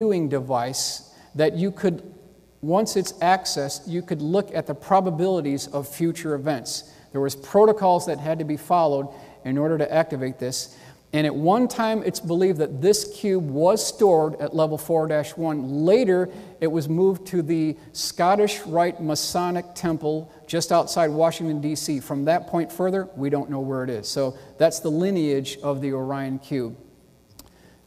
viewing device that you could, once it's accessed, you could look at the probabilities of future events. There was protocols that had to be followed in order to activate this. And at one time, it's believed that this cube was stored at level 4-1. Later, it was moved to the Scottish Rite Masonic Temple just outside Washington, D.C. From that point further, we don't know where it is. So that's the lineage of the Orion Cube.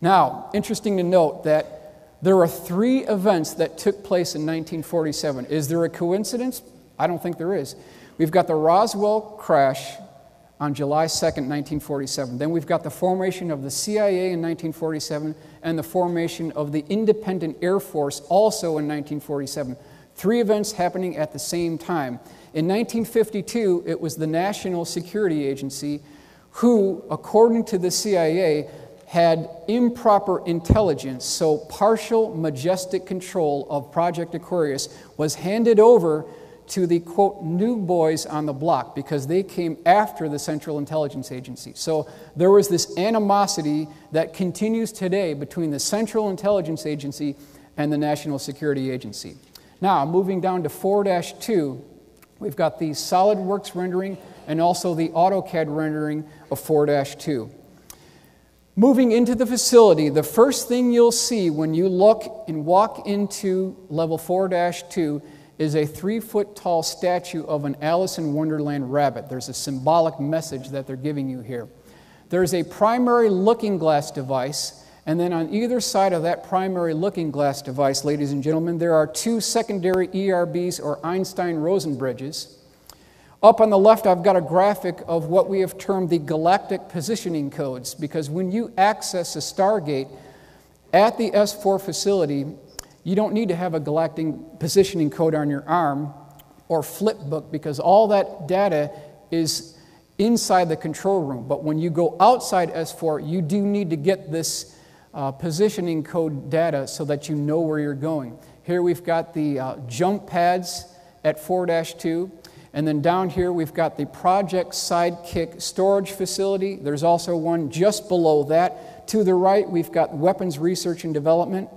Now, interesting to note that there are 3 events that took place in 1947. Is there a coincidence? I don't think there is. We've got the Roswell crash on July 2nd, 1947. Then we've got the formation of the CIA in 1947 and the formation of the Independent Air Force also in 1947. 3 events happening at the same time. In 1952, it was the National Security Agency who, according to the CIA, had improper intelligence, so partial majestic control of Project Aquarius was handed over to the, quote, new boys on the block because they came after the Central Intelligence Agency. So there was this animosity that continues today between the Central Intelligence Agency and the National Security Agency. Now, moving down to 4-2, we've got the SolidWorks rendering and also the AutoCAD rendering of 4-2. Moving into the facility, the first thing you'll see when you look and walk into level 4-2 is a 3-foot-tall statue of an Alice in Wonderland rabbit. There's a symbolic message that they're giving you here. There's a primary looking glass device, and then on either side of that primary looking glass device, ladies and gentlemen, there are 2 secondary ERBs or Einstein-Rosen bridges. Up on the left, I've got a graphic of what we have termed the galactic positioning codes, because when you access a Stargate at the S4 facility, you don't need to have a galactic positioning code on your arm or flip book because all that data is inside the control room. But when you go outside S4, you do need to get this positioning code data so that you know where you're going. Here we've got the jump pads at 4-2. And then down here we've got the Project Sidekick storage facility. There's also one just below that. To the right, we've got weapons research and development.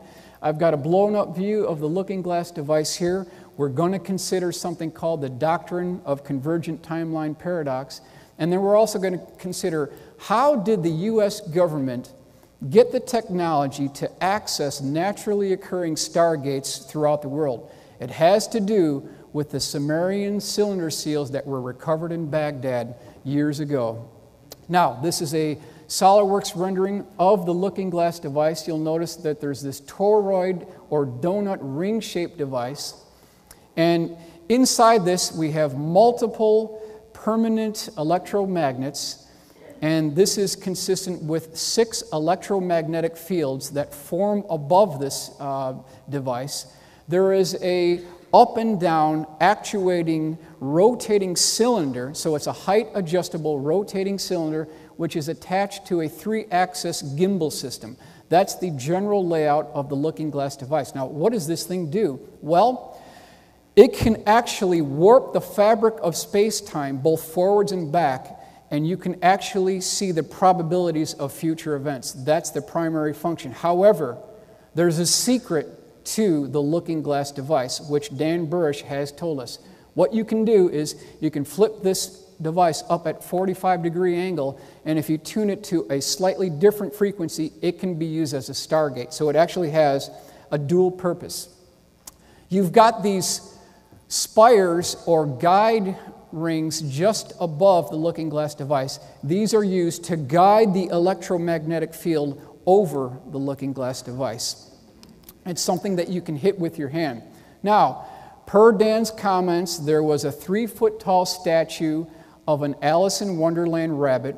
I've got a blown-up view of the looking glass device here. We're going to consider something called the doctrine of convergent timeline paradox. And then we're also going to consider how did the U.S. government get the technology to access naturally occurring stargates throughout the world. It has to do with the Sumerian cylinder seals that were recovered in Baghdad years ago. Now, this is a SolidWorks rendering of the looking glass device. You'll notice that there's this toroid or donut ring-shaped device. And inside this, we have multiple permanent electromagnets. And this is consistent with 6 electromagnetic fields that form above this device. There is a up and down actuating rotating cylinder. So it's a height adjustable rotating cylinder which is attached to a 3-axis gimbal system. That's the general layout of the looking glass device. Now, what does this thing do? Well, it can actually warp the fabric of space-time, both forwards and back, and you can actually see the probabilities of future events. That's the primary function. However, there's a secret to the looking glass device, which Dan Burrish has told us. What you can do is you can flip this device up at 45-degree angle, and if you tune it to a slightly different frequency, it can be used as a stargate. So it actually has a dual purpose. You've got these spires or guide rings just above the looking glass device. These are used to guide the electromagnetic field over the looking glass device. It's something that you can hit with your hand. Now, per Dan's comments, there was a 3-foot-tall statue of an Alice in Wonderland rabbit.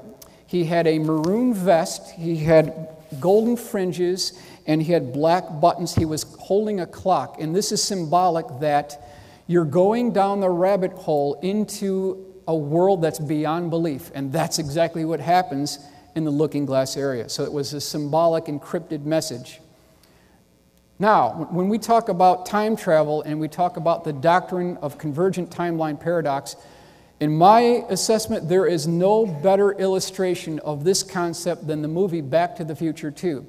He had a maroon vest, he had golden fringes, and he had black buttons. He was holding a clock, and this is symbolic that you're going down the rabbit hole into a world that's beyond belief, and that's exactly what happens in the looking glass area. So it was a symbolic encrypted message. Now, when we talk about time travel and we talk about the doctrine of convergent timeline paradox, in my assessment, there is no better illustration of this concept than the movie Back to the Future 2.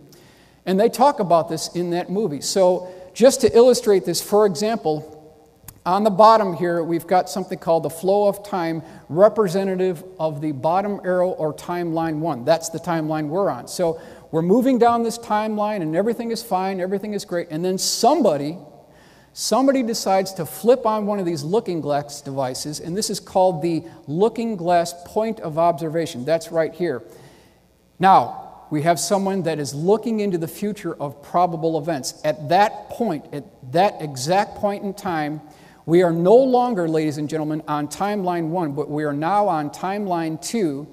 And they talk about this in that movie. So just to illustrate this, for example, on the bottom here, we've got something called the flow of time, representative of the bottom arrow or timeline 1. That's the timeline we're on. So we're moving down this timeline and everything is fine, everything is great. And then somebody decides to flip on one of these looking glass devices, and this is called the looking glass point of observation. That's right here. Now, we have someone that is looking into the future of probable events. At that point, at that exact point in time, we are no longer, ladies and gentlemen, on timeline 1, but we are now on timeline 2,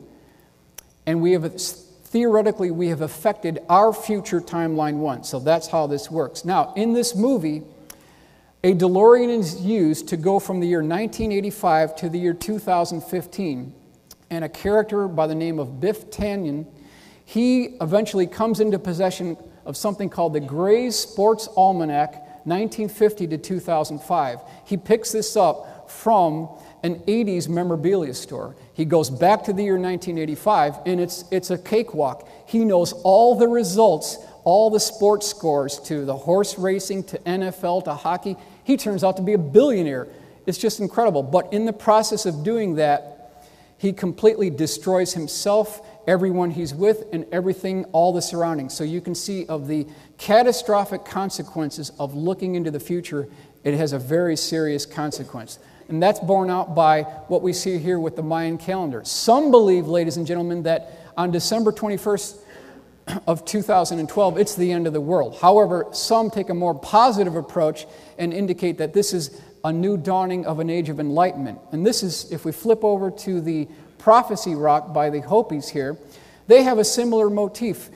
and theoretically we have affected our future timeline 1. So that's how this works. Now, in this movie, a DeLorean is used to go from the year 1985 to the year 2015, and a character by the name of Biff Tannen, he eventually comes into possession of something called the Gray's Sports Almanac, 1950 to 2005. He picks this up from an 80s memorabilia store. He goes back to the year 1985, and it's a cakewalk. He knows all the results, all the sports scores, to the horse racing, to NFL, to hockey. He turns out to be a billionaire. It's just incredible. But in the process of doing that, he completely destroys himself, everyone he's with, and everything, all the surroundings. So you can see of the catastrophic consequences of looking into the future. It has a very serious consequence. And that's borne out by what we see here with the Mayan calendar. Some believe, ladies and gentlemen, that on December 21st of 2012, it's the end of the world. However, some take a more positive approach and indicate that this is a new dawning of an age of enlightenment. And this is, if we flip over to the Prophecy Rock by the Hopis here, they have a similar motif.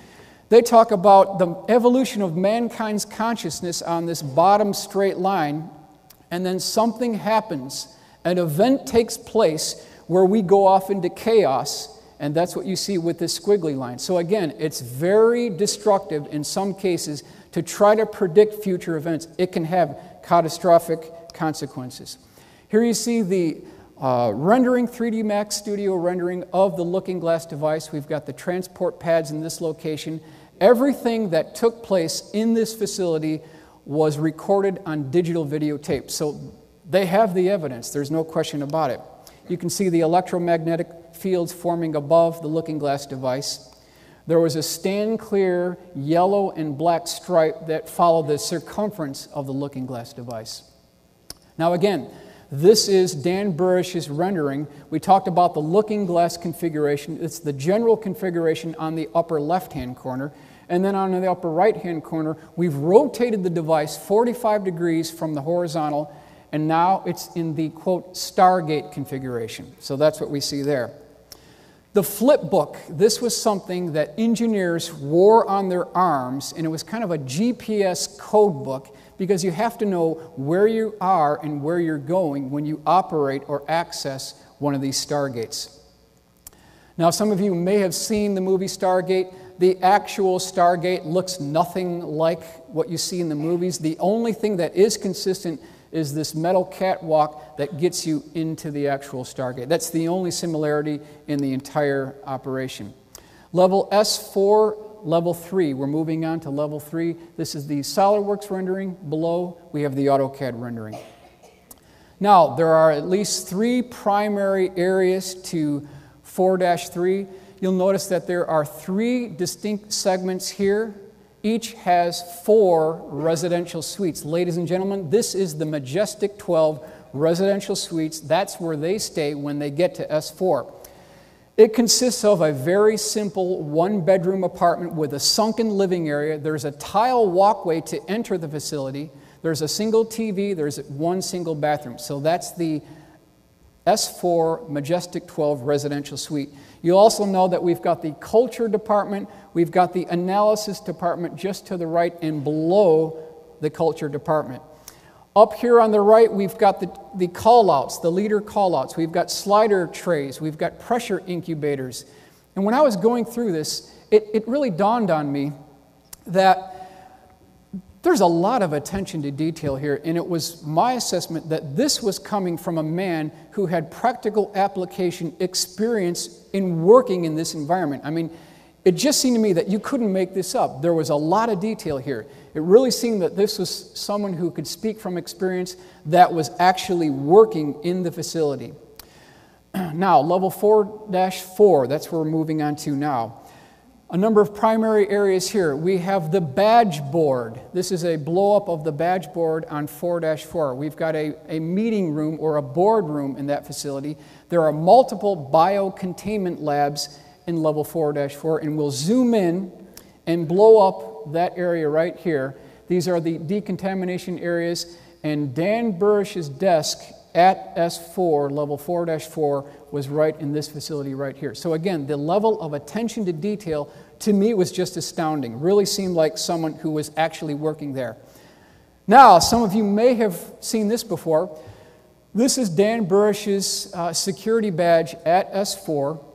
They talk about the evolution of mankind's consciousness on this bottom straight line, and then something happens. An event takes place where we go off into chaos, and that's what you see with this squiggly line. So again, it's very destructive in some cases to try to predict future events. It can have catastrophic consequences. Here you see the rendering, 3D Max Studio rendering of the looking glass device. We've got the transport pads in this location. Everything that took place in this facility was recorded on digital videotape. So they have the evidence. There's no question about it. You can see the electromagnetic fields forming above the looking glass device. There was a stand clear yellow and black stripe that followed the circumference of the looking glass device. Now again, this is Dan Burrish's rendering. We talked about the looking glass configuration. It's the general configuration on the upper left-hand corner. And then on the upper right-hand corner, we've rotated the device 45 degrees from the horizontal, and now it's in the, quote, Stargate configuration. So that's what we see there. The flip book, this was something that engineers wore on their arms, and it was kind of a GPS code book, because you have to know where you are and where you're going when you operate or access one of these Stargates. Now, some of you may have seen the movie Stargate. The actual Stargate looks nothing like what you see in the movies. The only thing that is consistent is this metal catwalk that gets you into the actual Stargate. That's the only similarity in the entire operation. Level S4, Level 3. We're moving on to Level 3. This is the SolidWorks rendering. Below, we have the AutoCAD rendering. Now, there are at least 3 primary areas to 4-3. You'll notice that there are 3 distinct segments here. Each has 4 residential suites. Ladies and gentlemen, this is the Majestic 12 residential suites. That's where they stay when they get to S4. It consists of a very simple 1-bedroom apartment with a sunken living area. There's a tile walkway to enter the facility. There's a single TV. There's 1 single bathroom. So that's the S4 Majestic 12 residential suite. You'll also know that we've got the culture department. We've got the analysis department just to the right and below the culture department. Up here on the right, we've got the call-outs, the leader call-outs. We've got slider trays. We've got pressure incubators. And when I was going through this, it really dawned on me that there's a lot of attention to detail here, and it was my assessment that this was coming from a man who had practical application experience in working in this environment. I mean, It just seemed to me that you couldn't make this up. There was a lot of detail here. It really seemed that this was someone who could speak from experience that was actually working in the facility. Now, level 4-4, that's where we're moving on to now. A number of primary areas here. We have the badge board. This is a blow-up of the badge board on 4-4. We've got a meeting room or a board room in that facility. There are multiple biocontainment labs in level 4-4, and we'll zoom in and blow up that area right here. These are the decontamination areas, and Dan Burrish's desk at S4, level 4-4, was right in this facility right here. So again, the level of attention to detail, to me, was just astounding. Really seemed like someone who was actually working there. Now, some of you may have seen this before. This is Dan Burrish's security badge at S4.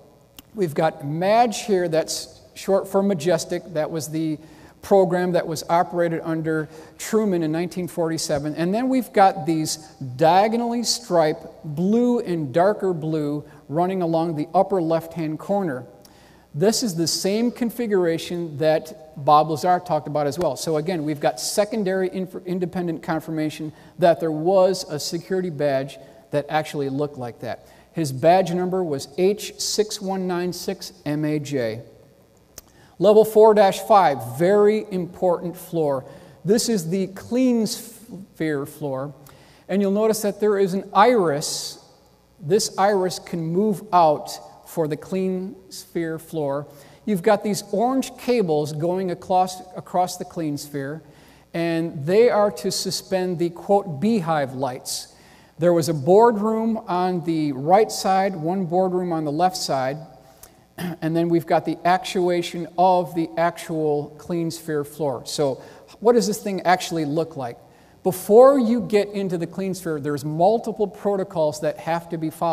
We've got MADGE here, that's short for Majestic. That was the program that was operated under Truman in 1947. And then we've got these diagonally striped blue and darker blue running along the upper left-hand corner. This is the same configuration that Bob Lazar talked about as well. So again, we've got secondary independent confirmation that there was a security badge that actually looked like that. His badge number was H6196MAJ. Level 4-5, very important floor. This is the clean sphere floor. And you'll notice that there is an iris. This iris can move out for the clean sphere floor. You've got these orange cables going across the clean sphere, and they are to suspend the, quote, beehive lights. There was a boardroom on the right side, one boardroom on the left side, and then we've got the actuation of the actual clean sphere floor. So what does this thing actually look like? Before you get into the clean sphere, there's multiple protocols that have to be followed.